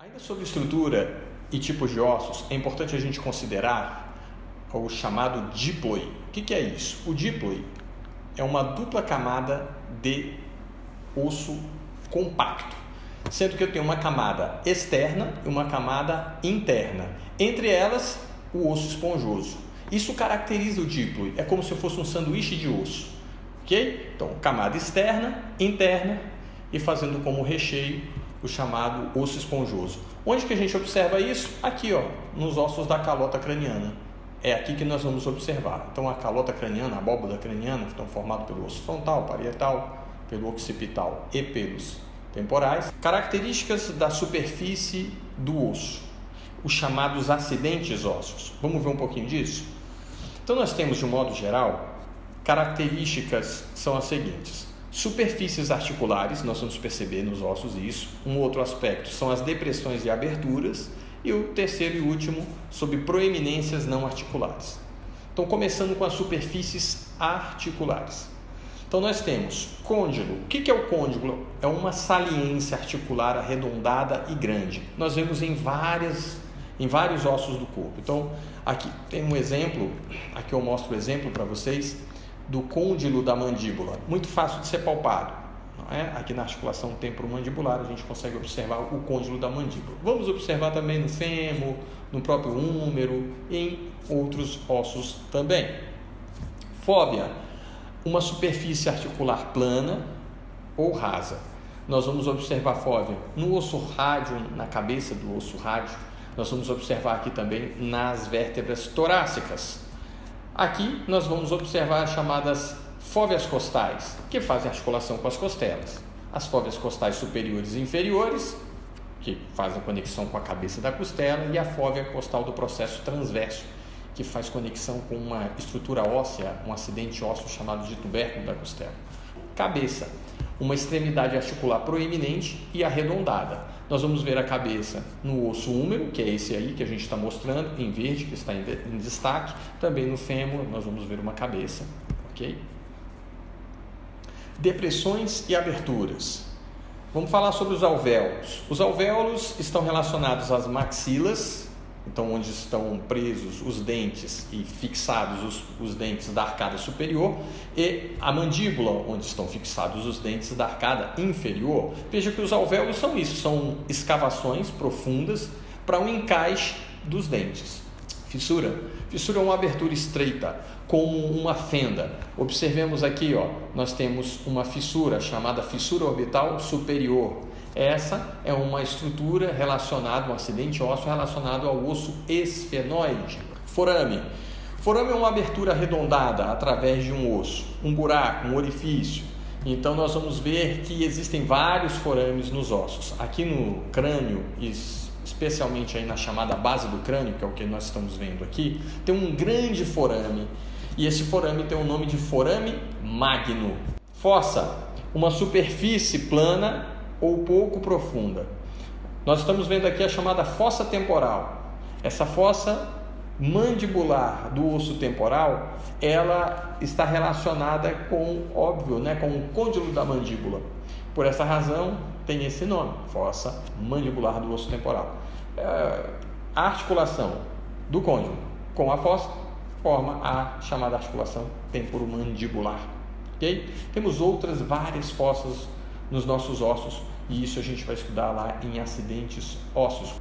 Ainda sobre estrutura e tipos de ossos, é importante a gente considerar o chamado díploe. O que é isso? O díploe é uma dupla camada de osso compacto, sendo que eu tenho uma camada externa e uma camada interna. Entre elas, o osso esponjoso. Isso caracteriza o díploe, é como se fosse um sanduíche de osso, ok? Então, camada externa, interna e fazendo como recheio o chamado osso esponjoso. Onde que a gente observa isso? Aqui, ó, nos ossos da calota craniana. É aqui que nós vamos observar. Então, a calota craniana, a abóbada craniana, que estão formados pelo osso frontal, parietal, pelo occipital e pelos temporais. Características da superfície do osso, os chamados acidentes ósseos. Vamos ver um pouquinho disso? Então, nós temos, de um modo geral, características são as seguintes. Superfícies articulares, nós vamos perceber nos ossos isso. Um outro aspecto são as depressões e aberturas. E o terceiro e último, sobre proeminências não articulares. Então, começando com as superfícies articulares. Então, nós temos côndilo. O que é o côndilo? É uma saliência articular arredondada e grande. Nós vemos em vários ossos do corpo. Então, aqui tem um exemplo, aqui eu mostro o exemplo para vocês, do côndilo da mandíbula. Muito fácil de ser palpado. Aqui na articulação temporomandibular a gente consegue observar o côndilo da mandíbula. Vamos observar também no fêmur, no próprio húmero e em outros ossos também. Fóvea, uma superfície articular plana ou rasa. Nós vamos observar fóvea no osso rádio, na cabeça do osso rádio. Nós vamos observar aqui também nas vértebras torácicas. Aqui nós vamos observar as chamadas fóveas costais, que fazem articulação com as costelas. As fóveas costais superiores e inferiores, que fazem conexão com a cabeça da costela, e a fóvea costal do processo transverso, que faz conexão com uma estrutura óssea, um acidente ósseo chamado de tubérculo da costela. Cabeça, uma extremidade articular proeminente e arredondada. Nós vamos ver a cabeça no osso húmero, que é esse aí que a gente está mostrando, em verde, que está em destaque. Também no fêmur nós vamos ver uma cabeça, ok? Depressões e aberturas. Vamos falar sobre os alvéolos. Os alvéolos estão relacionados às maxilas, então onde estão presos os dentes e fixados os dentes da arcada superior, e a mandíbula, onde estão fixados os dentes da arcada inferior. Veja que os alvéolos são isso, são escavações profundas para o encaixe dos dentes. Fissura. Fissura é uma abertura estreita, como uma fenda. Observemos aqui, ó, nós temos uma fissura chamada fissura orbital superior. Essa é uma estrutura relacionada, um acidente ósseo relacionado ao osso esfenoide. Forame. Forame é uma abertura arredondada através de um osso, um buraco, um orifício. Então nós vamos ver que existem vários forames nos ossos. Aqui no crânio, especialmente aí na chamada base do crânio, que é o que nós estamos vendo aqui, tem um grande forame. E esse forame tem o nome de forame magno. Fossa, uma superfície plana ou pouco profunda. Nós estamos vendo aqui a chamada fossa temporal. Essa fossa mandibular do osso temporal, ela está relacionada com, óbvio, com o côndilo da mandíbula. Por essa razão, tem esse nome, fossa mandibular do osso temporal. A articulação do côndilo com a fossa forma a chamada articulação temporomandibular. Okay? Temos outras várias fossas nos nossos ossos, e isso a gente vai estudar lá em acidentes ósseos.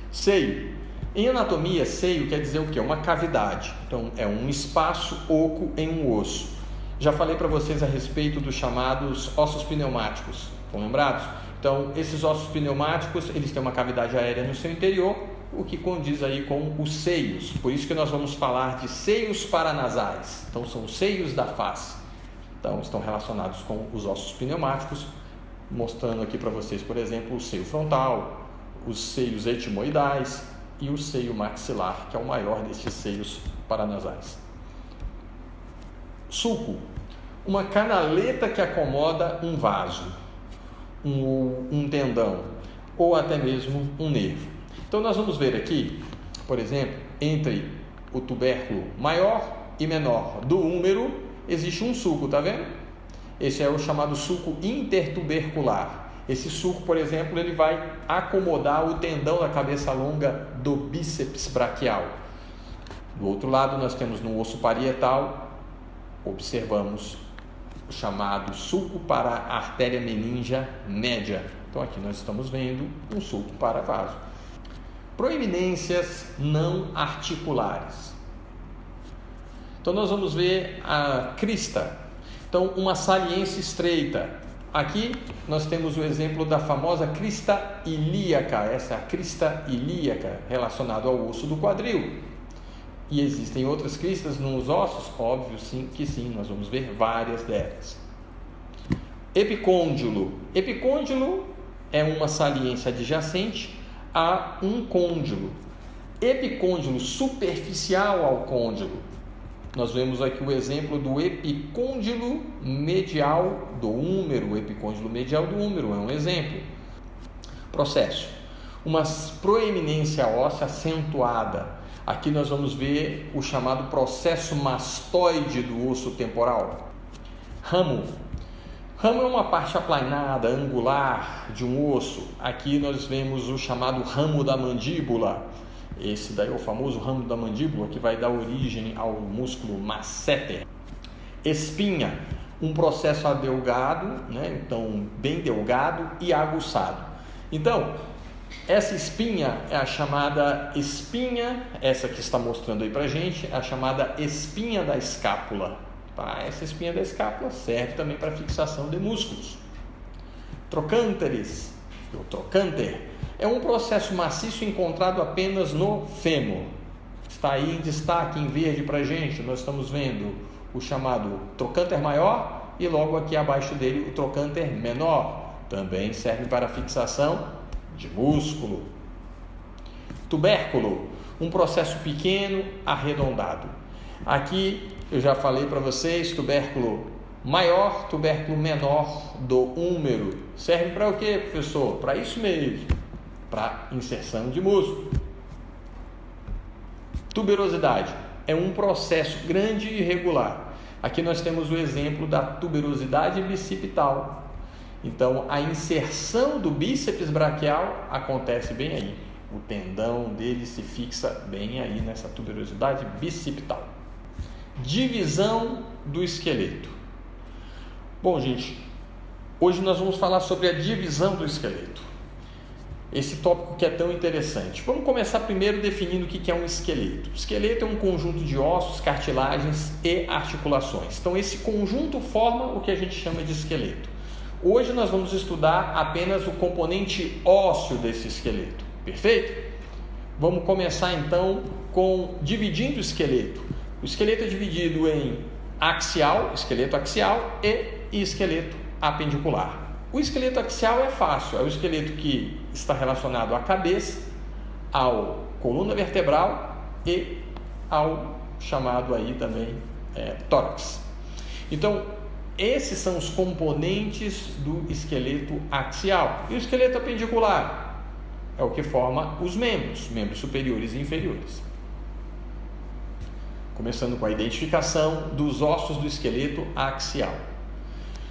Seio. Em anatomia, seio quer dizer o quê? Uma cavidade. Então, é um espaço oco em um osso. Já falei para vocês a respeito dos chamados ossos pneumáticos. Estão lembrados? Então, esses ossos pneumáticos, eles têm uma cavidade aérea no seu interior, o que condiz aí com os seios. Por isso que nós vamos falar de seios paranasais. Então, são os seios da face. Então, estão relacionados com os ossos pneumáticos, mostrando aqui para vocês, por exemplo, o seio frontal, os seios etimoidais e o seio maxilar, que é o maior destes seios paranasais. Sulco, uma canaleta que acomoda um vaso, um tendão ou até mesmo um nervo. Então nós vamos ver aqui, por exemplo, entre o tubérculo maior e menor do húmero existe um sulco, tá vendo? Esse é o chamado sulco intertubercular. Esse sulco, por exemplo, ele vai acomodar o tendão da cabeça longa do bíceps braquial. Do outro lado, nós temos no osso parietal, observamos o chamado sulco para a artéria meningia média. Então aqui nós estamos vendo um sulco para vaso. Proeminências não articulares. Então nós vamos ver a crista. Então uma saliência estreita. Aqui nós temos o exemplo da famosa crista ilíaca. Essa é a crista ilíaca relacionada ao osso do quadril. E existem outras cristas nos ossos? Óbvio sim, que sim, nós vamos ver várias delas. Epicôndilo. Epicôndilo é uma saliência adjacente a um côndilo. Epicôndilo superficial ao côndilo. Nós vemos aqui o exemplo do epicôndilo medial do húmero. O epicôndilo medial do húmero é um exemplo. Processo. Uma proeminência óssea acentuada. Aqui nós vamos ver o chamado processo mastoide do osso temporal. Ramo. Ramo é uma parte aplanada, angular de um osso. Aqui nós vemos o chamado ramo da mandíbula. Esse daí é o famoso ramo da mandíbula que vai dar origem ao músculo masseter. Espinha, um processo adelgado, né? Então bem delgado e aguçado. Então, essa espinha é a chamada espinha, essa que está mostrando aí pra gente, é a chamada espinha da escápula. Tá? Essa espinha da escápula serve também para fixação de músculos. Trocânteres, o trocânter, é um processo maciço encontrado apenas no fêmur. Está aí em destaque em verde pra gente, nós estamos vendo o chamado trocânter maior e logo aqui abaixo dele o trocânter menor. Também serve para fixação de músculo. Tubérculo, um processo pequeno, arredondado. Aqui eu já falei para vocês, tubérculo maior, tubérculo menor do húmero. Serve para o quê, professor? Para isso mesmo, para inserção de músculo. Tuberosidade é um processo grande e irregular. Aqui nós temos o exemplo da tuberosidade bicipital. Então, a inserção do bíceps braquial acontece bem aí. O tendão dele se fixa bem aí nessa tuberosidade bicipital. Divisão do esqueleto. Bom, gente, hoje nós vamos falar sobre a divisão do esqueleto. Esse tópico que é tão interessante. Vamos começar primeiro definindo o que é um esqueleto. O esqueleto é um conjunto de ossos, cartilagens e articulações. Então, esse conjunto forma o que a gente chama de esqueleto. Hoje nós vamos estudar apenas o componente ósseo desse esqueleto, perfeito? Vamos começar então dividindo o esqueleto. O esqueleto é dividido em axial, esqueleto axial e esqueleto apendicular. O esqueleto axial é fácil, é o esqueleto que está relacionado à cabeça, ao coluna vertebral e ao chamado aí também tórax. Então, esses são os componentes do esqueleto axial. E o esqueleto apendicular é o que forma os membros superiores e inferiores. Começando com a identificação dos ossos do esqueleto axial.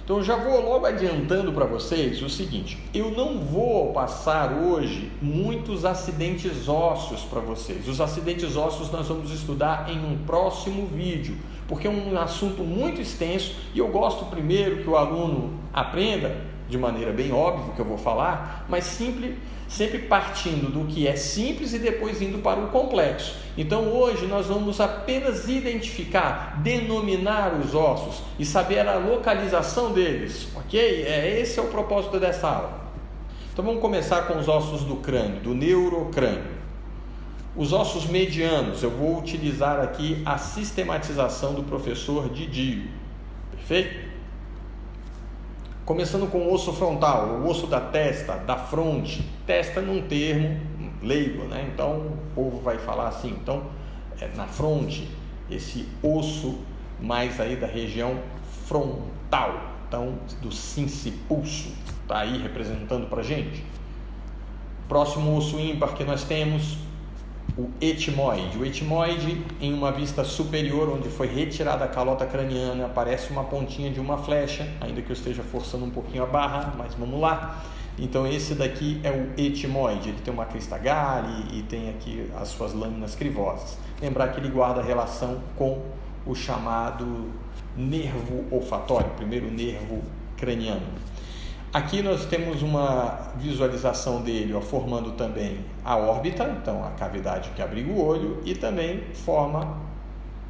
Então, já vou logo adiantando para vocês o seguinte: eu não vou passar hoje muitos acidentes ósseos para vocês. Os acidentes ósseos nós vamos estudar em um próximo vídeo, porque é um assunto muito extenso e eu gosto primeiro que o aluno aprenda de maneira bem óbvia que eu vou falar, mas sempre partindo do que é simples e depois indo para o complexo. Então hoje nós vamos apenas identificar, denominar os ossos e saber a localização deles, ok? Esse é o propósito dessa aula. Então vamos começar com os ossos do crânio, do neurocrânio. Os ossos medianos, eu vou utilizar aqui a sistematização do professor Didio, perfeito? Começando com o osso frontal, o osso da testa, da fronte. Testa num termo leigo, né? Então o povo vai falar assim, então na fronte, esse osso mais aí da região frontal, então do sincipulso, tá aí representando pra gente. Próximo osso ímpar que nós temos, o etimoide. O etimoide, em uma vista superior, onde foi retirada a calota craniana, aparece uma pontinha de uma flecha, ainda que eu esteja forçando um pouquinho a barra, mas vamos lá. Então esse daqui é o etimoide, ele tem uma crista galli e tem aqui as suas lâminas crivosas. Lembrar que ele guarda relação com o chamado nervo olfatório, primeiro nervo craniano. Aqui nós temos uma visualização dele, ó, formando também a órbita, então a cavidade que abriga o olho, e também forma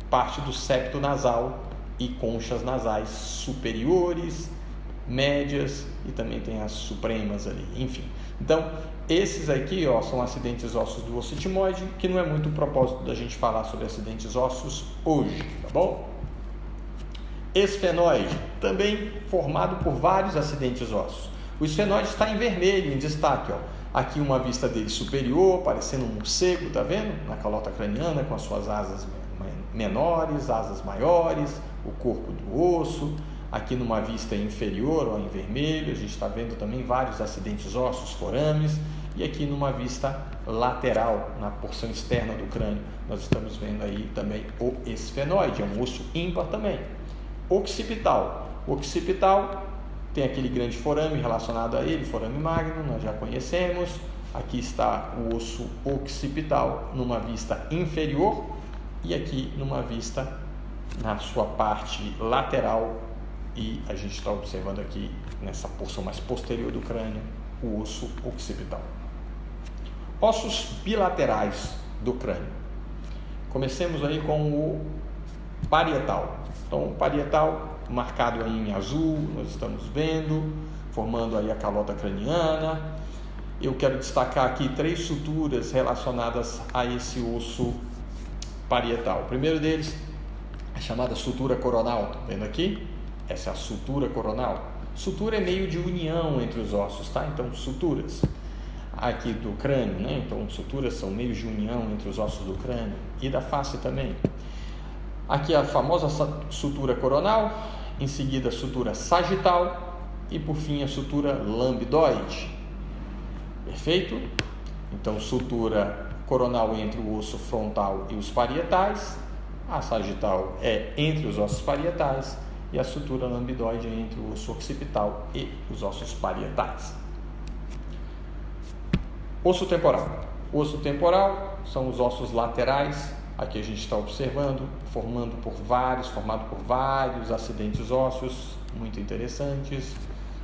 parte do septo nasal e conchas nasais superiores, médias e também tem as supremas ali, enfim. Então, esses aqui, ó, são acidentes ósseos do osso etimoide, que não é muito o propósito da gente falar sobre acidentes ósseos hoje, tá bom? Esfenoide, também formado por vários acidentes ósseos. O esfenoide está em vermelho, em destaque, ó. Aqui uma vista dele superior, parecendo um morcego, tá vendo? Na calota craniana, com as suas asas menores, asas maiores, o corpo do osso. Aqui numa vista inferior, ó, em vermelho, a gente está vendo também vários acidentes ósseos, forames. E aqui numa vista lateral, na porção externa do crânio, nós estamos vendo aí também o esfenoide, é um osso ímpar também. Occipital. O occipital tem aquele grande forame relacionado a ele, forame magno, nós já conhecemos. Aqui está o osso occipital numa vista inferior e aqui numa vista na sua parte lateral, e a gente está observando aqui nessa porção mais posterior do crânio o osso occipital. Ossos bilaterais do crânio. Comecemos aí com o parietal. Então, o parietal marcado aí em azul, nós estamos vendo, formando aí a calota craniana. Eu quero destacar aqui 3 suturas relacionadas a esse osso parietal. O primeiro deles é a chamada sutura coronal, tá vendo aqui? Essa é a sutura coronal. Sutura é meio de união entre os ossos, tá? Então, suturas aqui do crânio, né? Então, suturas são meios de união entre os ossos do crânio e da face também. Aqui a famosa sutura coronal, em seguida a sutura sagital e por fim a sutura lambidoide. Perfeito? Então, sutura coronal entre o osso frontal e os parietais, a sagital é entre os ossos parietais e a sutura lambidoide é entre o osso occipital e os ossos parietais. Osso temporal. Osso temporal são os ossos laterais. Aqui a gente está observando, formado por vários acidentes ósseos muito interessantes.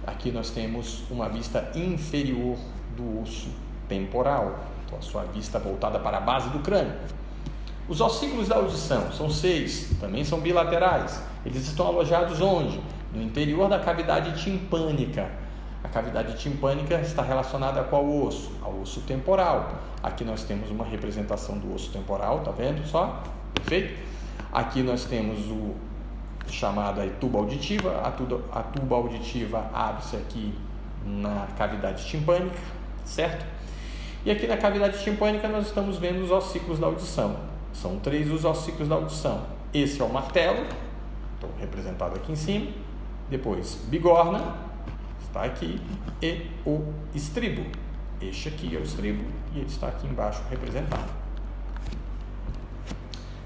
Aqui nós temos uma vista inferior do osso temporal, então a sua vista voltada para a base do crânio. Os ossículos da audição são 6, também são bilaterais. Eles estão alojados onde? No interior da cavidade timpânica. A cavidade timpânica está relacionada a qual osso? Ao osso temporal. Aqui nós temos uma representação do osso temporal, tá vendo só? Perfeito? Aqui nós temos o chamado aí tuba auditiva. A tuba auditiva abre-se aqui na cavidade timpânica, certo? E aqui na cavidade timpânica nós estamos vendo os ossículos da audição. São 3 os ossículos da audição. Esse é o martelo, estou representado aqui em cima. Depois, bigorna, está aqui, e o estribo. Este aqui é o estribo e ele está aqui embaixo representado.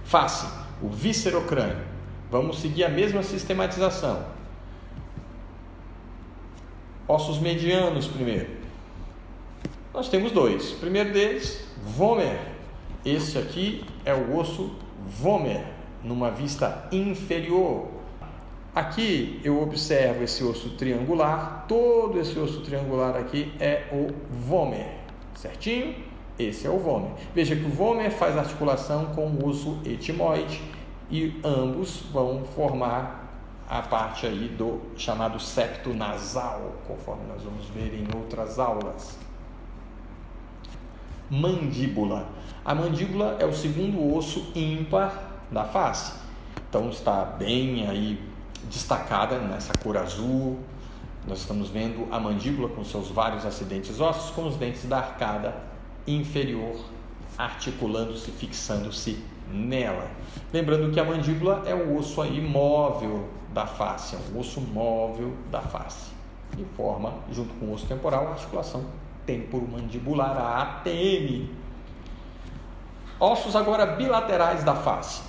Face, o viscerocrânio. Vamos seguir a mesma sistematização. Ossos medianos primeiro. Nós temos 2. O primeiro deles, vômer. Esse aqui é o osso vômer, numa vista inferior. Aqui eu observo esse osso triangular, todo esse osso triangular aqui é o vômer, certinho? Esse é o vômer. Veja que o vômer faz articulação com o osso etimoide e ambos vão formar a parte aí do chamado septo nasal, conforme nós vamos ver em outras aulas. Mandíbula. A mandíbula é o segundo osso ímpar da face. Então está bem aí destacada nessa cor azul. Nós estamos vendo a mandíbula com seus vários acidentes ósseos, com os dentes da arcada inferior articulando-se, fixando-se nela. Lembrando que a mandíbula é o osso aí móvel da face, é um osso móvel da face e forma, junto com o osso temporal, a articulação temporomandibular, a ATM. Ossos agora bilaterais da face.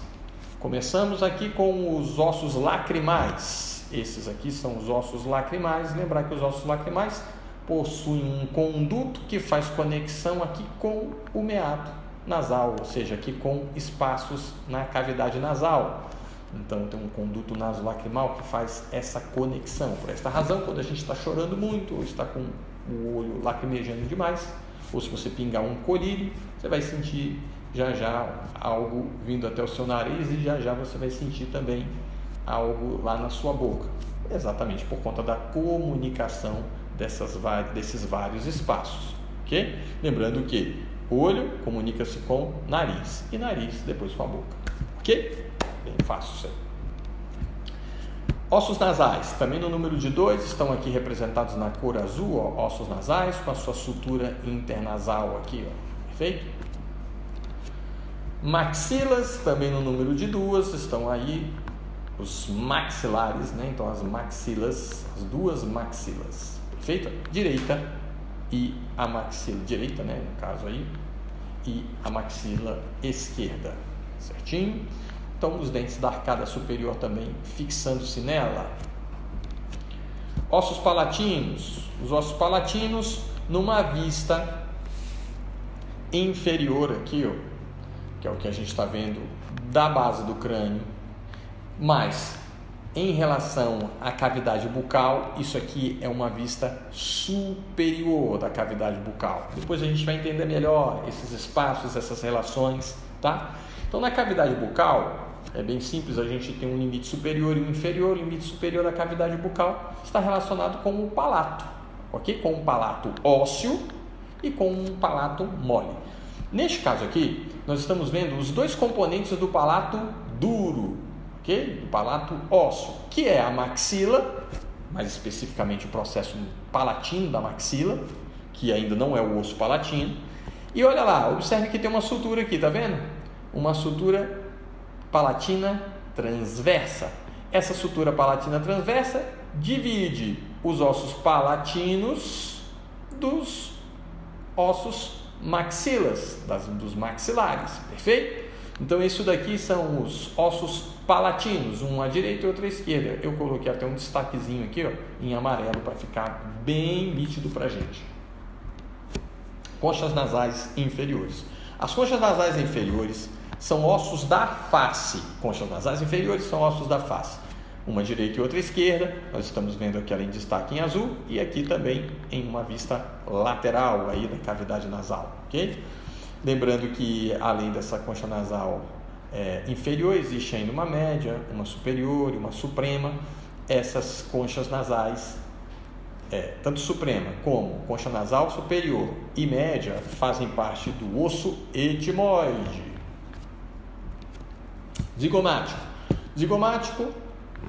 Começamos aqui com os ossos lacrimais. Esses aqui são os ossos lacrimais. Lembrar que os ossos lacrimais possui um conduto que faz conexão aqui com o meato nasal, ou seja, aqui com espaços na cavidade nasal. Então tem um conduto nasolacrimal que faz essa conexão. Por esta razão, quando a gente está chorando muito ou está com o olho lacrimejando demais, ou se você pingar um colírio, você vai sentir já já algo vindo até o seu nariz e já já você vai sentir também algo lá na sua boca. Exatamente por conta da comunicação desses vários espaços, ok? Lembrando que olho comunica-se com nariz e nariz depois com a boca, ok? Bem fácil isso aí. Ossos nasais, também no número de 2, estão aqui representados na cor azul, ó, ossos nasais com a sua sutura internasal aqui, ó, perfeito? Maxilas, também no número de 2, estão aí os maxilares, né? Então as maxilas, as duas maxilas, perfeito? Direita e a maxila direita, né? No caso aí, e a maxila esquerda, certinho? Então os dentes da arcada superior também fixando-se nela. Ossos palatinos, os ossos palatinos numa vista inferior aqui, ó, que é o que a gente está vendo da base do crânio, mas em relação à cavidade bucal, isso aqui é uma vista superior da cavidade bucal. Depois a gente vai entender melhor esses espaços, essas relações, tá? Então na cavidade bucal, é bem simples, a gente tem um limite superior e um inferior. O limite superior da cavidade bucal está relacionado com o palato, ok? Com o palato ósseo e com um palato mole. Neste caso aqui, nós estamos vendo os dois componentes do palato duro, ok? Do palato ósseo, que é a maxila, mais especificamente o processo palatino da maxila, que ainda não é o osso palatino. E olha lá, observe que tem uma sutura aqui, tá vendo? Uma sutura palatina transversa. Essa sutura palatina transversa divide os ossos palatinos dos ossos maxilas, dos maxilares, perfeito? Então isso daqui são os ossos palatinos, um à direita e outro à esquerda. Eu coloquei até um destaquezinho aqui, ó, em amarelo para ficar bem nítido para a gente. Conchas nasais inferiores. As conchas nasais inferiores são ossos da face. Conchas nasais inferiores são ossos da face. Uma direita e outra esquerda. Nós estamos vendo aqui ela em destaque em azul e aqui também em uma vista lateral aí da cavidade nasal, ok? Lembrando que além dessa concha nasal inferior, existe ainda uma média, uma superior e uma suprema. Essas conchas nasais, tanto suprema como concha nasal superior e média, fazem parte do osso etimoide. Zigomático. Zigomático,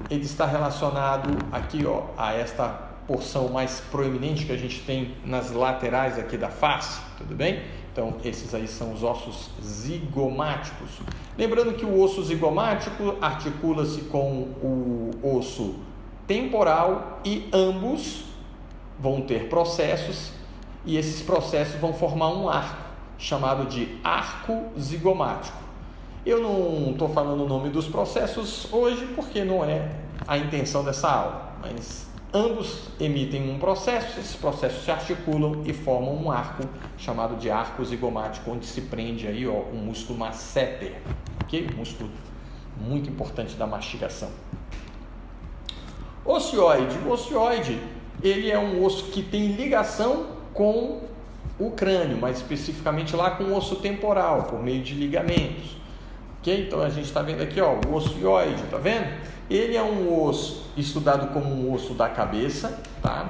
ele está relacionado aqui, ó, a esta porção mais proeminente que a gente tem nas laterais aqui da face, tudo bem? Então, esses aí são os ossos zigomáticos. Lembrando que o osso zigomático articula-se com o osso temporal e ambos vão ter processos e esses processos vão formar um arco, chamado de arco zigomático. Eu não estou falando o nome dos processos hoje porque não é a intenção dessa aula, mas ambos emitem um processo, esses processos se articulam e formam um arco chamado de arco zigomático, onde se prende aí, ó, um músculo masseter, ok? Um músculo muito importante da mastigação. Ocioide. O ocioide, ele é um osso que tem ligação com o crânio, mais especificamente lá com o osso temporal, por meio de ligamentos. Ok? Então a gente está vendo aqui, ó, o ocioide, tá vendo? Ele é um osso estudado como um osso da cabeça, tá?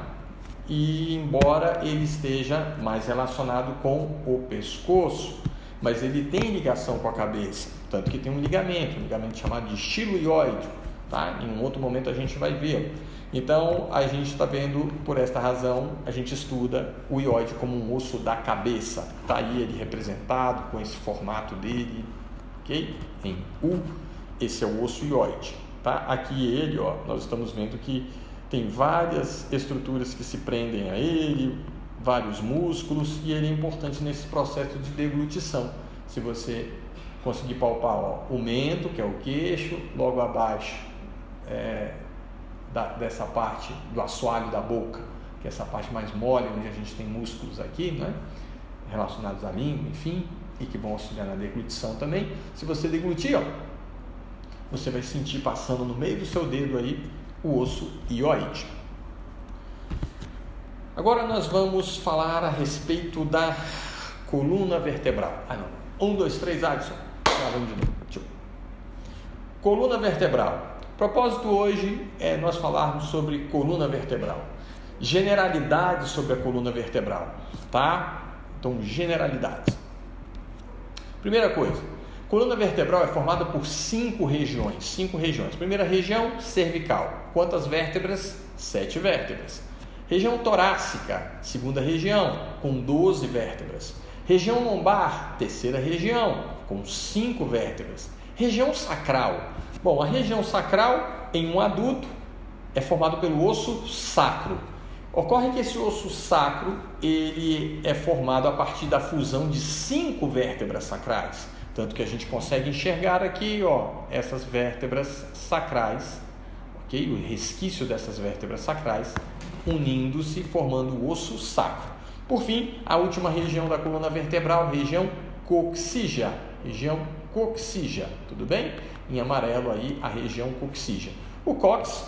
E embora ele esteja mais relacionado com o pescoço, mas ele tem ligação com a cabeça, tanto que tem um ligamento chamado de estiloide, tá? Em um outro momento a gente vai ver. Então a gente está vendo, por esta razão, a gente estuda o ióide como um osso da cabeça. Tá aí ele representado com esse formato dele, ok? Em U, esse é o osso ióide. Tá? Aqui ele, ó, nós estamos vendo que tem várias estruturas que se prendem a ele, vários músculos, e ele é importante nesse processo de deglutição. Se você conseguir palpar, ó, o mento, que é o queixo, logo abaixo dessa parte do assoalho da boca, que é essa parte mais mole, onde a gente tem músculos aqui, né, relacionados à língua, enfim, e que vão auxiliar na deglutição também. Se você deglutir, ó, você vai sentir passando no meio do seu dedo aí o osso hioide. Agora nós vamos falar a respeito da coluna vertebral. 1, 2, 3, Adson. Vamos de novo. Coluna vertebral. O propósito hoje é nós falarmos sobre coluna vertebral. Generalidades sobre a coluna vertebral, tá? Então, generalidades. Primeira coisa, coluna vertebral é formada por 5 regiões. 5 regiões. Primeira região, cervical. Quantas vértebras? 7 vértebras. Região torácica, segunda região, com 12 vértebras. Região lombar, terceira região, com 5 vértebras. Região sacral. Bom, a região sacral, em um adulto, é formado pelo osso sacro. Ocorre que esse osso sacro, ele é formado a partir da fusão de 5 vértebras sacrais. Tanto que a gente consegue enxergar aqui, ó, essas vértebras sacrais, ok? O resquício dessas vértebras sacrais, unindo-se, formando o osso sacro. Por fim, a última região da coluna vertebral, região coxígea. Região coxígea, tudo bem? Em amarelo aí, a região coxígea. O cóccix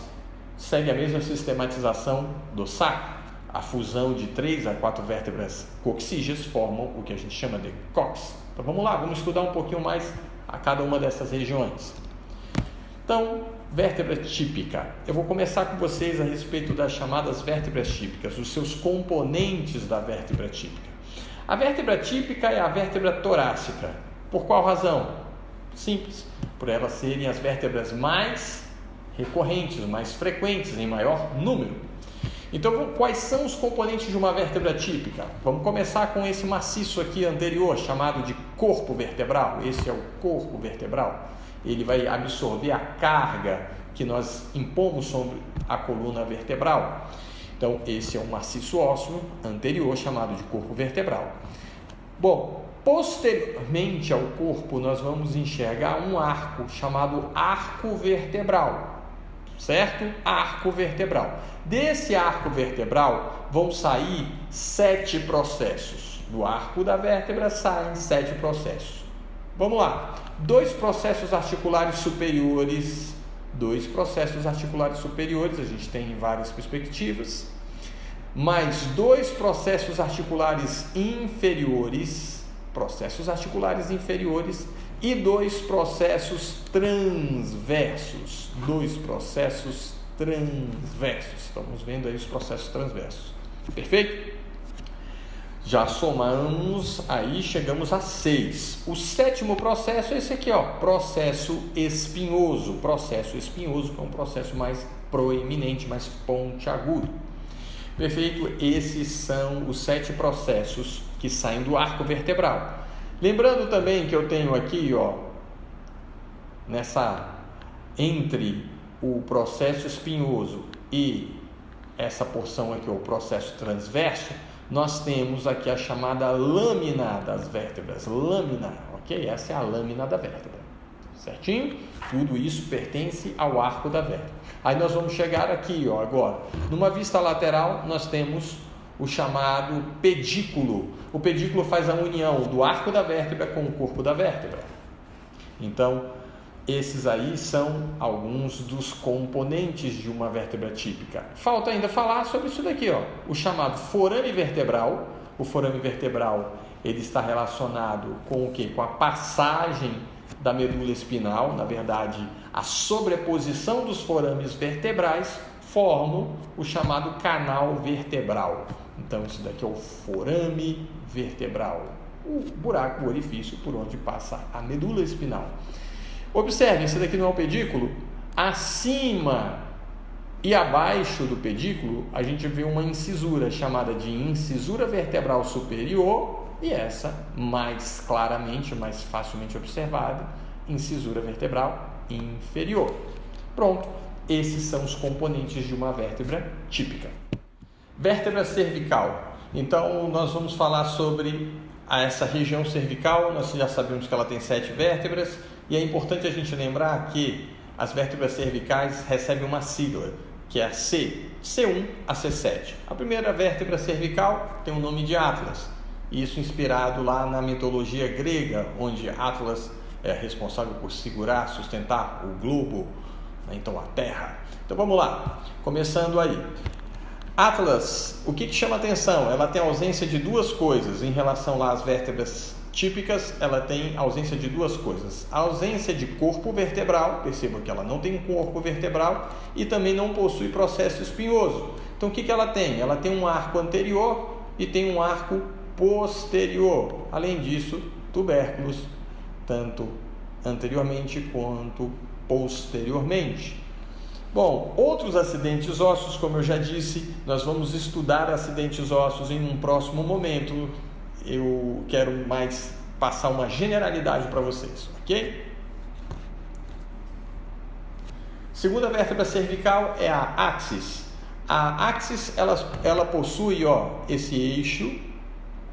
segue a mesma sistematização do sacro. A fusão de 3 a 4 vértebras coxígeas formam o que a gente chama de cóccix. Então vamos lá, vamos estudar um pouquinho mais a cada uma dessas regiões. Então, vértebra típica. Eu vou começar com vocês a respeito das chamadas vértebras típicas, os seus componentes da vértebra típica. A vértebra típica é a vértebra torácica. Por qual razão? Simples, por elas serem as vértebras mais recorrentes, mais frequentes, em maior número. Então, quais são os componentes de uma vértebra típica? Vamos começar com esse maciço aqui anterior, chamado de corpo vertebral. Esse é o corpo vertebral. Ele vai absorver a carga que nós impomos sobre a coluna vertebral. Então, esse é um maciço ósseo anterior, chamado de corpo vertebral. Bom, posteriormente ao corpo, nós vamos enxergar um arco, chamado arco vertebral, certo? Arco vertebral. Desse arco vertebral vão sair 7 processos. Do arco da vértebra saem 7 processos. Vamos lá. 2 processos articulares superiores. 2 processos articulares superiores, a gente tem em várias perspectivas. Mais 2 processos articulares inferiores. Processos articulares inferiores. E 2 processos transversos. 2 processos transversos. Estamos vendo aí os processos transversos. Perfeito? Já somamos, aí chegamos a 6. O 7º processo é esse aqui, ó, processo espinhoso. Processo espinhoso, que é um processo mais proeminente, mais pontiagudo. Perfeito? Esses são os 7 processos que saem do arco vertebral. Lembrando também que eu tenho aqui, ó, entre o processo espinhoso e essa porção aqui, ó, o processo transverso, nós temos aqui a chamada lâmina das vértebras. Lâmina, ok? Essa é a lâmina da vértebra. Certinho? Tudo isso pertence ao arco da vértebra. Aí nós vamos chegar aqui, ó, agora. Numa vista lateral, nós temos o chamado pedículo. O pedículo faz a união do arco da vértebra com o corpo da vértebra. Então, esses aí são alguns dos componentes de uma vértebra típica. Falta ainda falar sobre isso daqui, ó, o chamado forame vertebral. O forame vertebral, ele está relacionado com o quê? Com a passagem da medula espinal. Na verdade, a sobreposição dos forames vertebrais formam o chamado canal vertebral. Então, isso daqui é o forame vertebral, o buraco, o orifício por onde passa a medula espinal. Observem, esse daqui não é o pedículo. Acima e abaixo do pedículo, a gente vê uma incisura chamada de incisura vertebral superior e essa, mais claramente, mais facilmente observada, incisura vertebral inferior. Pronto, esses são os componentes de uma vértebra típica. Vértebra cervical. Então, nós vamos falar sobre essa região cervical. Nós já sabemos que ela tem 7 vértebras. E é importante a gente lembrar que as vértebras cervicais recebem uma sigla, que é a C1 a C7. A primeira vértebra cervical tem o nome de Atlas, isso inspirado lá na mitologia grega, onde Atlas é responsável por segurar, sustentar o globo, então a Terra. Então vamos lá, começando aí. Atlas, o que chama atenção? Ela tem ausência de duas coisas. Em relação lá às vértebras típicas, ela tem ausência de duas coisas. A ausência de corpo vertebral, perceba que ela não tem um corpo vertebral e também não possui processo espinhoso. Então o que ela tem? Ela tem um arco anterior e tem um arco posterior. Além disso, tubérculos, tanto anteriormente quanto posteriormente. Bom, outros acidentes ósseos, como eu já disse, nós vamos estudar acidentes ósseos em um próximo momento. Eu quero mais passar uma generalidade para vocês, ok? Segunda vértebra cervical é a axis. A axis, ela possui, esse eixo,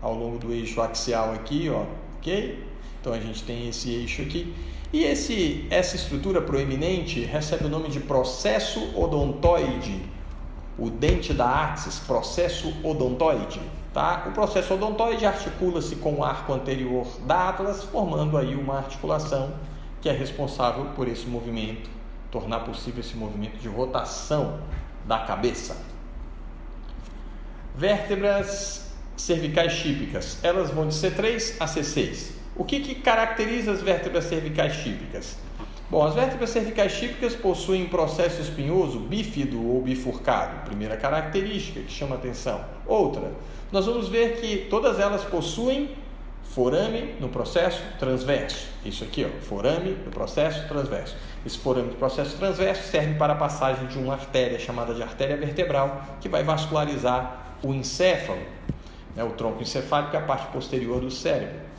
ao longo do eixo axial aqui, ok? Então a gente tem esse eixo aqui. E essa estrutura proeminente recebe o nome de processo odontoide. O dente da axis, processo odontoide. Tá? O processo odontoide articula-se com o arco anterior da Atlas, formando aí uma articulação que é responsável por esse movimento, tornar possível esse movimento de rotação da cabeça. Vértebras cervicais típicas, elas vão de C3 a C6. O que caracteriza as vértebras cervicais típicas? Bom, as vértebras cervicais típicas possuem processo espinhoso bífido ou bifurcado, primeira característica que chama atenção. Outra, nós vamos ver que todas elas possuem forame no processo transverso. Isso aqui, forame no processo transverso. Esse forame no processo transverso serve para a passagem de uma artéria chamada de artéria vertebral, que vai vascularizar o encéfalo, o tronco encefálico, que é a parte posterior do cérebro.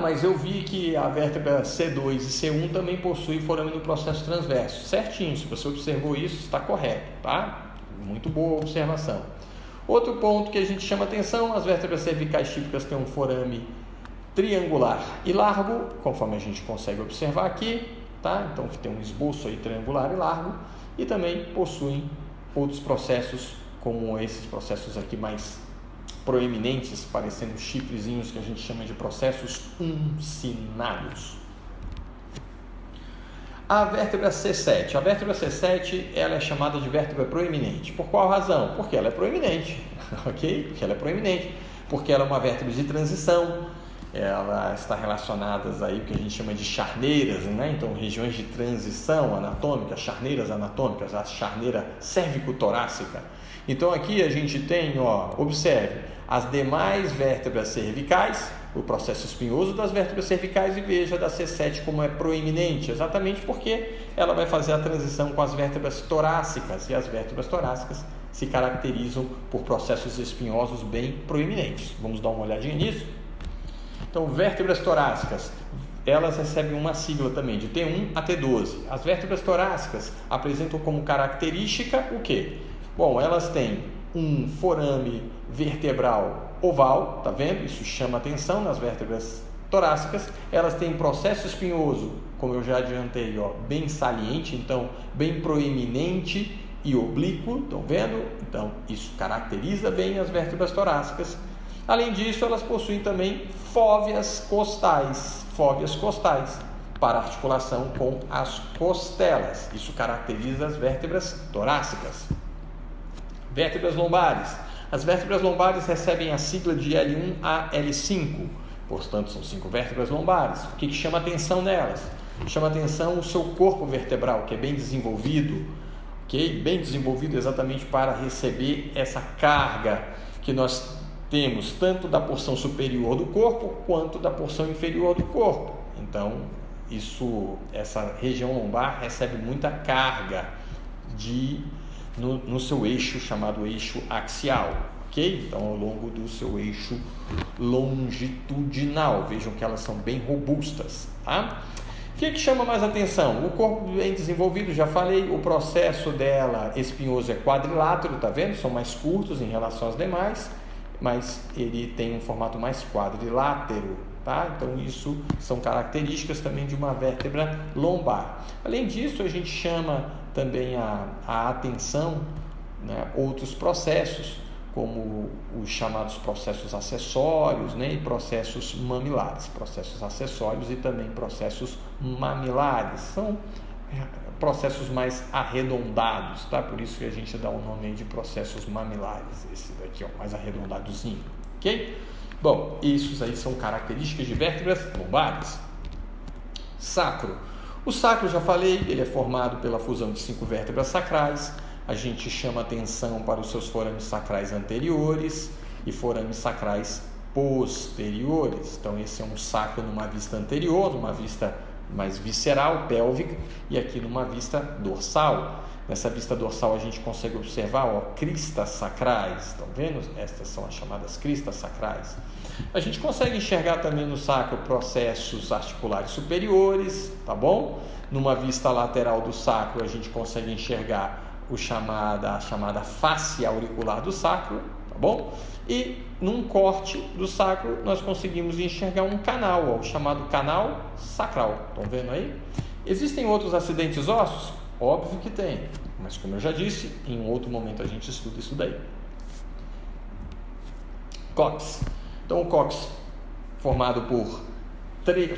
Mas eu vi que a vértebra C2 e C1 também possui forame no processo transverso. Certinho, se você observou isso, está correto, tá? Muito boa observação. Outro ponto que a gente chama atenção, as vértebras cervicais típicas têm um forame triangular e largo, conforme a gente consegue observar aqui, tá? Então tem um esboço aí triangular e largo, e também possuem outros processos, como esses processos aqui mais proeminentes, parecendo chifrezinhos, que a gente chama de processos uncinários. A vértebra C7. A vértebra C7, ela é chamada de vértebra proeminente. Por qual razão? Porque ela é proeminente, ok? Porque ela é proeminente, porque ela é uma vértebra de transição, ela está relacionada aí o que a gente chama de charneiras, né? Então, regiões de transição anatômica, charneiras anatômicas, a charneira cérvico-torácica. Então, aqui a gente tem, observe, as demais vértebras cervicais, o processo espinhoso das vértebras cervicais, e veja da C7 como é proeminente, exatamente porque ela vai fazer a transição com as vértebras torácicas, e as vértebras torácicas se caracterizam por processos espinhosos bem proeminentes. Vamos dar uma olhadinha nisso? Então, vértebras torácicas, elas recebem uma sigla também, de T1 a T12. As vértebras torácicas apresentam como característica o quê? Bom, elas têm um forame vertebral oval, tá vendo? Isso chama atenção nas vértebras torácicas. Elas têm processo espinhoso, como eu já adiantei, bem saliente, então bem proeminente e oblíquo, estão vendo? Então isso caracteriza bem as vértebras torácicas. Além disso, elas possuem também fóveas costais para articulação com as costelas. Isso caracteriza as vértebras torácicas. Vértebras lombares. As vértebras lombares recebem a sigla de L1 a L5, portanto são 5 vértebras lombares. O que chama atenção nelas? Chama atenção o seu corpo vertebral, que é bem desenvolvido, ok? Bem desenvolvido exatamente para receber essa carga que nós temos tanto da porção superior do corpo quanto da porção inferior do corpo. Então, essa região lombar recebe muita carga no seu eixo, chamado eixo axial, ok? Então, ao longo do seu eixo longitudinal, vejam que elas são bem robustas, tá? O que chama mais atenção? O corpo bem desenvolvido, já falei, o processo dela espinhoso é quadrilátero, tá vendo? São mais curtos em relação às demais, mas ele tem um formato mais quadrilátero, tá? Então isso são características também de uma vértebra lombar. Além disso, a gente chama também a atenção, né, outros processos, como os chamados processos acessórios, né, e processos mamilares, processos acessórios e também processos mamilares, são processos mais arredondados, tá? Por isso que a gente dá o nome aí de processos mamilares, esse daqui, ó, mais arredondadozinho, ok? Bom, isso aí são características de vértebras lombares. Sacro. O sacro, já falei, ele é formado pela fusão de 5 vértebras sacrais. A gente chama atenção para os seus forames sacrais anteriores e forames sacrais posteriores. Então, esse é um sacro numa vista anterior, numa vista mais visceral, pélvica, e aqui numa vista dorsal. Nessa vista dorsal a gente consegue observar, ó, cristas sacrais, estão vendo? Estas são as chamadas cristas sacrais. A gente consegue enxergar também no sacro processos articulares superiores, tá bom? Numa vista lateral do sacro a gente consegue enxergar a chamada face auricular do sacro, tá bom? E num corte do sacro nós conseguimos enxergar um canal, ó, o chamado canal sacral. Estão vendo aí? Existem outros acidentes ósseos? Óbvio que tem, mas como eu já disse, em um outro momento a gente estuda isso daí. Cóccix. Então o cóccix, formado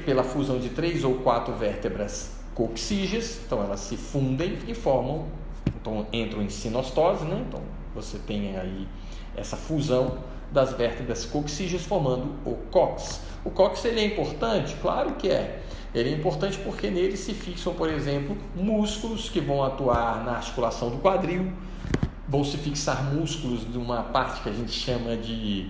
pela fusão de 3 ou 4 vértebras coccígeas, então elas se fundem e formam, então entram em sinostose, né? Então você tem aí essa fusão das vértebras coccígeas formando o cóccix. O cóccix, ele é importante? Claro que é. Ele é importante porque nele se fixam, por exemplo, músculos que vão atuar na articulação do quadril, vão se fixar músculos de uma parte que a gente chama de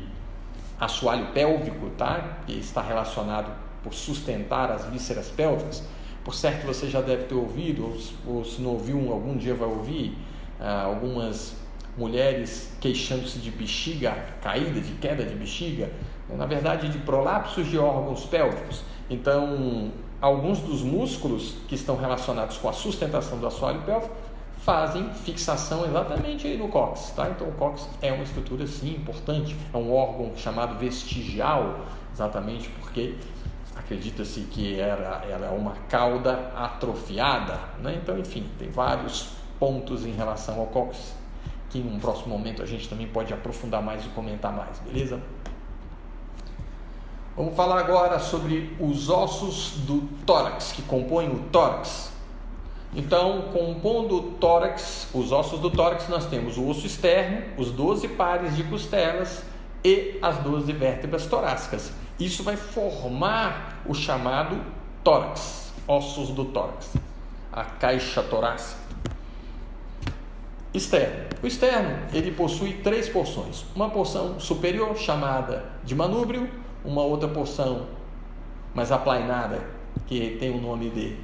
assoalho pélvico, tá? Que está relacionado por sustentar as vísceras pélvicas. Por certo, você já deve ter ouvido, ou se não ouviu, algum dia vai ouvir, algumas mulheres queixando-se de bexiga caída, de queda de bexiga, na verdade de prolapsos de órgãos pélvicos. Então, alguns dos músculos que estão relacionados com a sustentação do assoalho pélvico fazem fixação exatamente aí no cóccix, tá? Então o cóccix é uma estrutura sim importante, é um órgão chamado vestigial, exatamente porque acredita-se que ela é uma cauda atrofiada, né? Então, enfim, tem vários pontos em relação ao cóccix que em um próximo momento a gente também pode aprofundar mais e comentar mais, beleza? Vamos falar agora sobre os ossos do tórax, que compõem o tórax. Então, compondo o tórax, os ossos do tórax, nós temos o osso externo, os 12 pares de costelas e as 12 vértebras torácicas. Isso vai formar o chamado tórax, ossos do tórax, a caixa torácica. Externo. O externo, ele possui 3 porções. Uma porção superior, chamada de manúbrio, uma outra porção mais aplainada, que tem o nome de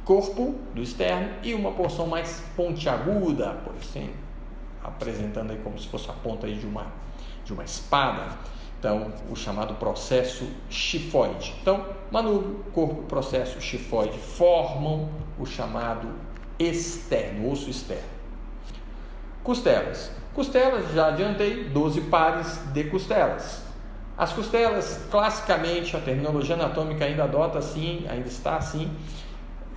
corpo do externo, e uma porção mais pontiaguda, por assim, apresentando aí como se fosse a ponta aí de uma espada. Então, o chamado processo chifoide. Então, manúbrio, corpo, processo chifoide formam o chamado externo, osso externo. Costelas. Costelas, já adiantei, 12 pares de costelas. As costelas, classicamente, a terminologia anatômica ainda adota assim, ainda está assim.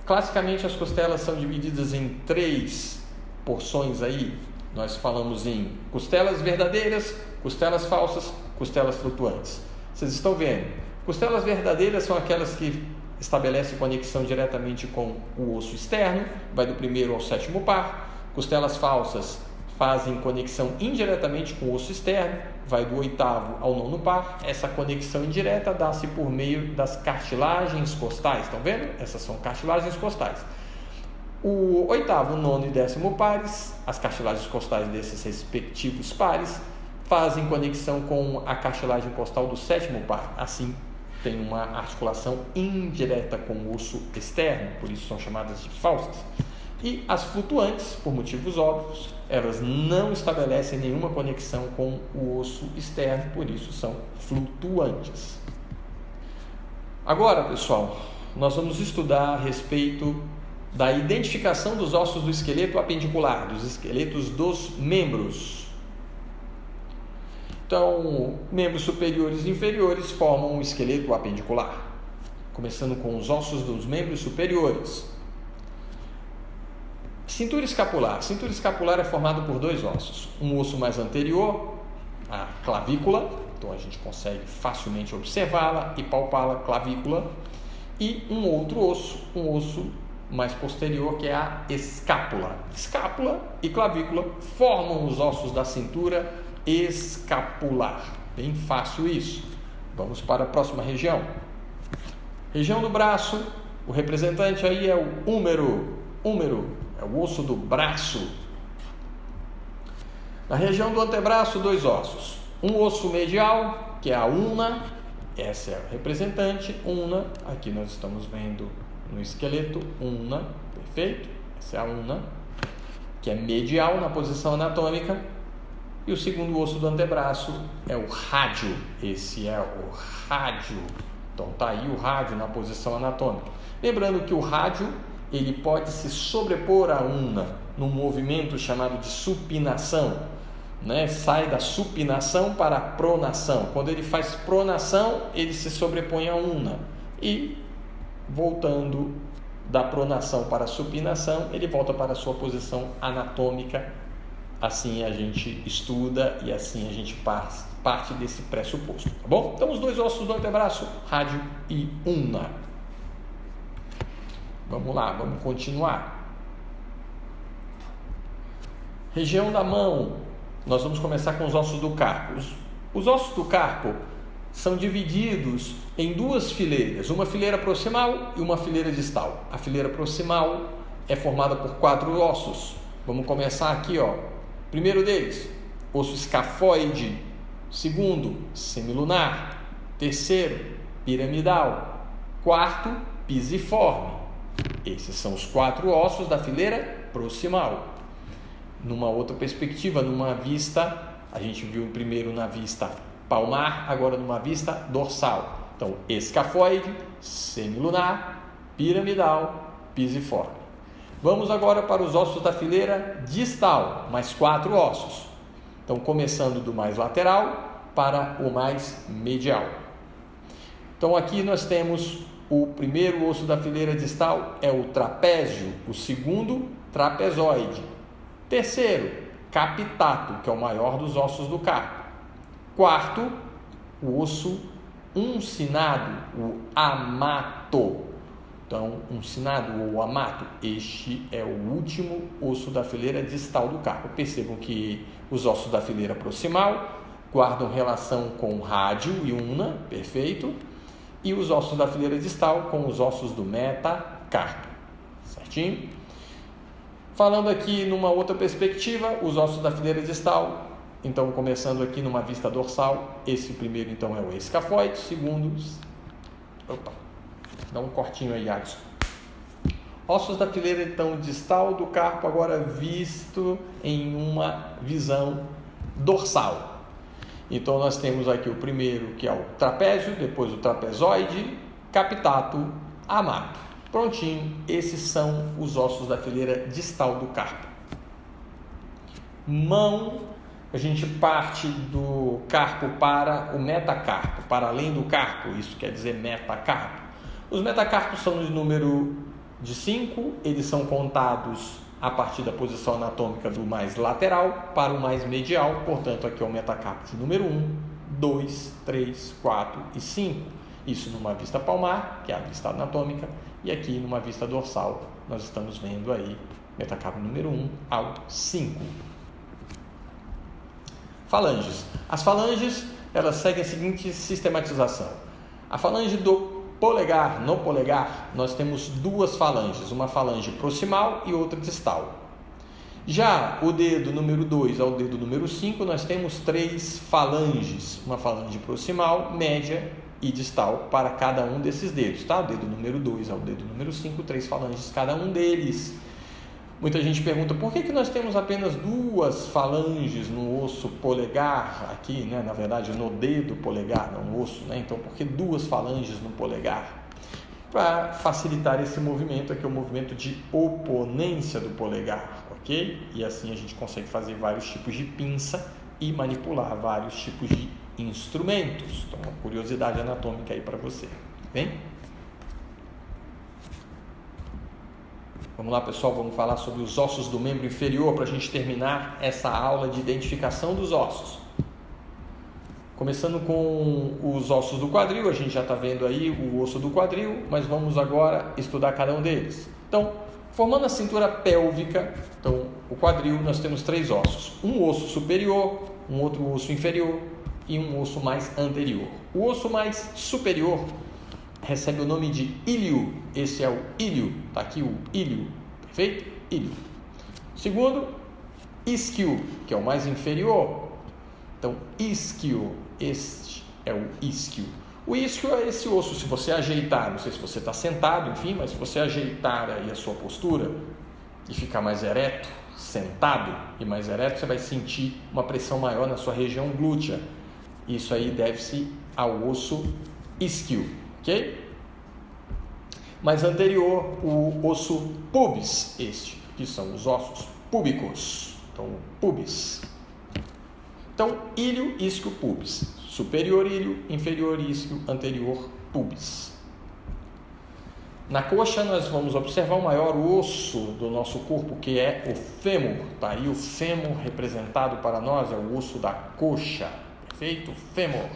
Classicamente, as costelas são divididas em 3 porções aí. Nós falamos em costelas verdadeiras, costelas falsas, costelas flutuantes. Vocês estão vendo? Costelas verdadeiras são aquelas que estabelecem conexão diretamente com o osso externo, vai do primeiro ao 7º par. Costelas falsas fazem conexão indiretamente com o osso externo, vai do 8º ao 9º par. Essa conexão indireta dá-se por meio das cartilagens costais. Estão vendo? Essas são cartilagens costais. O 8º, 9º e 10º pares, as cartilagens costais desses respectivos pares, fazem conexão com a cartilagem costal do 7º par. Assim, tem uma articulação indireta com o osso externo, por isso são chamadas de falsas. E as flutuantes, por motivos óbvios, elas não estabelecem nenhuma conexão com o osso externo, por isso são flutuantes. Agora, pessoal, nós vamos estudar a respeito da identificação dos ossos do esqueleto apendicular, dos esqueletos dos membros. Então, membros superiores e inferiores formam o esqueleto apendicular, começando com os ossos dos membros superiores. Cintura escapular. Cintura escapular é formada por dois ossos. Um osso mais anterior, a clavícula, então a gente consegue facilmente observá-la e palpá-la, clavícula, e um outro osso, um osso mais posterior, que é a escápula. Escápula e clavícula formam os ossos da cintura escapular. Bem fácil isso. Vamos para a próxima região. Região do braço, o representante aí é o húmero. Húmero é o osso do braço. Na região do antebraço, dois ossos. Um osso medial, que é a ulna, essa é a representante, ulna. Aqui nós estamos vendo no esqueleto, ulna, perfeito? Essa é a ulna, que é medial na posição anatômica. E o segundo osso do antebraço é o rádio. Esse é o rádio. Então tá aí o rádio na posição anatômica. Lembrando que o rádio ele pode se sobrepor à ulna num movimento chamado de supinação, né? Sai da supinação para a pronação. Quando ele faz pronação, ele se sobrepõe à ulna, e voltando da pronação para a supinação, ele volta para a sua posição anatômica. Assim a gente estuda e assim a gente parte desse pressuposto, tá bom? Então os dois ossos do antebraço, rádio e ulna. Vamos lá, vamos continuar. Região da mão, nós vamos começar com os ossos do carpo. Os ossos do carpo são divididos em duas fileiras, uma fileira proximal e uma fileira distal. A fileira proximal é formada por 4 ossos. Vamos começar aqui, ó. Primeiro deles, osso escafoide. Segundo, semilunar. Terceiro, piramidal. Quarto, pisiforme. Esses são os 4 ossos da fileira proximal. Numa outra perspectiva, numa vista, a gente viu primeiro na vista palmar, agora numa vista dorsal. Então, escafoide, semilunar, piramidal, pisiforme. Vamos agora para os ossos da fileira distal, mais 4 ossos. Então, começando do mais lateral para o mais medial. Então, aqui nós temos o primeiro osso da fileira distal, é o trapézio. O segundo, trapezoide. Terceiro, capitato, que é o maior dos ossos do carpo. Quarto, o osso uncinado, o amato. Então, uncinado ou amato, este é o último osso da fileira distal do carpo. Percebam que os ossos da fileira proximal guardam relação com rádio e ulna, perfeito, e os ossos da fileira distal com os ossos do metacarpo, certinho? Falando aqui numa outra perspectiva, os ossos da fileira distal, então começando aqui numa vista dorsal, esse primeiro então é o escafoide, segundo, dá um cortinho aí, Adson. Ossos da fileira então distal do carpo agora visto em uma visão dorsal. Então nós temos aqui o primeiro, que é o trapézio, depois o trapezoide, capitato, amato. Prontinho, esses são os ossos da fileira distal do carpo. Mão, a gente parte do carpo para o metacarpo, para além do carpo, isso quer dizer metacarpo. Os metacarpos são de número de 5, eles são contados a partir da posição anatômica do mais lateral para o mais medial, portanto aqui é o metacarpo de número 1, 2, 3, 4 e 5. Isso numa vista palmar, que é a vista anatômica, e aqui numa vista dorsal nós estamos vendo aí metacarpo número 1 ao 5. Falanges. As falanges, elas seguem a seguinte sistematização. A falange do polegar, no polegar, nós temos 2 falanges, uma falange proximal e outra distal. Já o dedo número 2 ao dedo número 5, nós temos 3 falanges, uma falange proximal, média e distal para cada um desses dedos, tá? O dedo número 2 ao dedo número 5, 3 falanges cada um deles. Muita gente pergunta por que nós temos apenas 2 falanges no osso polegar aqui, né? Na verdade no dedo polegar, não no osso, né? Então por que 2 falanges no polegar? Para facilitar esse movimento aqui, o movimento de oponência do polegar, ok? E assim a gente consegue fazer vários tipos de pinça e manipular vários tipos de instrumentos. Então, uma curiosidade anatômica aí para você. Bem? Vamos lá, pessoal, vamos falar sobre os ossos do membro inferior para a gente terminar essa aula de identificação dos ossos. Começando com os ossos do quadril, a gente já está vendo aí o osso do quadril, mas vamos agora estudar cada um deles. Então, formando a cintura pélvica, então o quadril, nós temos 3 ossos. Um osso superior, um outro osso inferior e um osso mais anterior. O osso mais superior recebe o nome de íleo. Esse é o íleo, está aqui o íleo, perfeito? Íleo. Segundo, isquio, que é o mais inferior. Então, isquio, este é o isquio. O isquio é esse osso, se você ajeitar, não sei se você está sentado, enfim, mas se você ajeitar aí a sua postura e ficar mais ereto, sentado e mais ereto, você vai sentir uma pressão maior na sua região glútea. Isso aí deve-se ao osso isquio, ok? Mais anterior, o osso pubis, este, que são os ossos púbicos. Então, pubis. Então, íleo, isquio, pubis. Superior íleo, inferior isquio, anterior pubis. Na coxa, nós vamos observar o maior osso do nosso corpo, que é o fêmur. Tá aí o fêmur representado para nós, é o osso da coxa. Perfeito? Fêmur.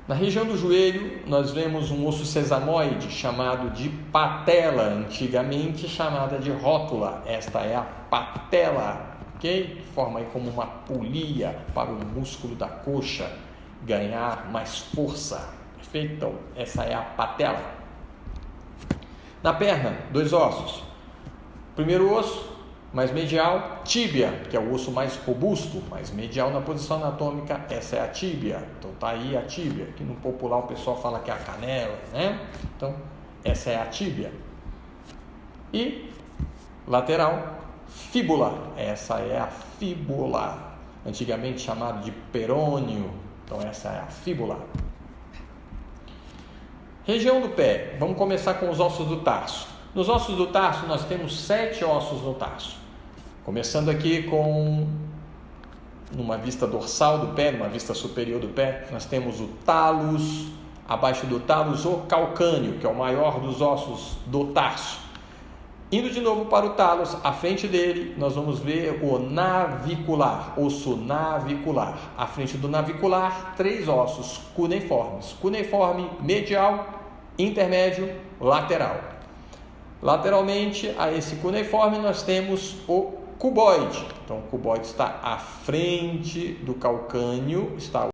Na região do joelho, nós vemos um osso sesamoide chamado de patela, antigamente chamada de rótula. Esta é a patela, ok? Forma aí como uma polia para o músculo da coxa ganhar mais força. Perfeito? Então, essa é a patela. Na perna, 2 ossos. Primeiro osso, mais medial, tíbia, que é o osso mais robusto, mais medial na posição anatômica, essa é a tíbia. Então tá aí a tíbia, que no popular o pessoal fala que é a canela, né? Então, essa é a tíbia. E lateral, fíbula, essa é a fíbula, antigamente chamado de perônio. Então essa é a fíbula. Região do pé, vamos começar com os ossos do tarso. Nos ossos do tarso nós temos 7 ossos no tarso. Começando aqui com numa vista dorsal do pé, numa vista superior do pé, nós temos o talos, abaixo do talos o calcâneo, que é o maior dos ossos do tarso. Indo de novo para o talos, à frente dele nós vamos ver o navicular, osso navicular. À frente do navicular, 3 ossos cuneiformes. Cuneiforme medial, intermédio, lateral. Lateralmente a esse cuneiforme nós temos o cuboide. Então o cuboide está à frente do calcâneo, está